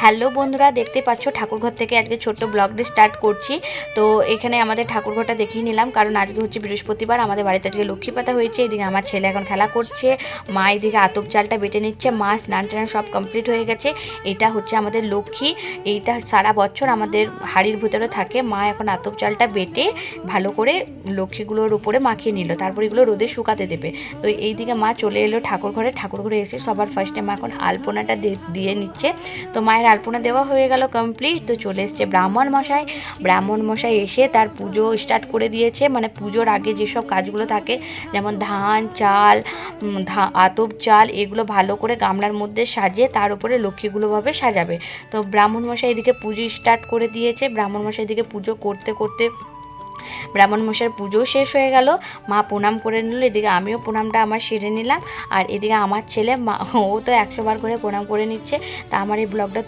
Hello বন্ধুরা, দেখতে পাচ্ছ ঠাকুরঘর থেকে আজকে ছোট্ট ব্লগটা স্টার্ট করছি। তো এখানে আমাদের ঠাকুরঘরটা দেখিয়ে নিলাম, কারণ আজকে হচ্ছে বৃহস্পতিবার, আমাদের বাড়িতে আজকে লক্ষ্মী পাতা হয়েছে। এদিকে আমার ছেলে এখন খেলা করছে, মা এদিকে আতপ চালটা বেটে নিচ্ছে, মা স্নান টান সব কমপ্লিট হয়ে গেছে। এটা হচ্ছে আমাদের লক্ষ্মী, এইটা সারা বছর আমাদের হাড়ির ভিতরে থাকে। মা এখন আতপ চালটা বেটে ভালো করে লক্ষ্মীগুলোর উপরে মাখিয়ে নিল, তারপর এগুলো রোদে শুকাতে দেবে। তো এইদিকে মা চলে এলো ঠাকুরঘরে এসে সবার ফার্স্টে মা এখন আলপনাটা দিয়ে নিচ্ছে। তো মায়ের আলপনা দেওয়া হয়ে গেল কমপ্লিট। তো চলে এসছে ব্রাহ্মণ মশাই এসে তার পুজো স্টার্ট করে দিয়েছে। মানে পুজোর আগে যেসব কাজগুলো থাকে, যেমন ধান চাল আতপ চাল, এগুলো ভালো করে গামলার মধ্যে সাজিয়ে তার উপরে লক্ষ্মীগুলোভাবে সাজাবে। তো ব্রাহ্মণ মশাই এদিকে পুজো স্টার্ট করে দিয়েছে। ব্রাহ্মণ মশাই এদিকে পুজো করতে করতে ব্রাহ্মণ মশাইয়ের পুজো শেষ হয়ে গেল। মা প্রণাম করে নিল, এদিকে আমিও প্রণামটা আমার সেরে নিলাম। আর এদিকে আমার ছেলে ও তো 100 বার করে প্রণাম করে নিচ্ছে। তা আমার এই ব্লগটা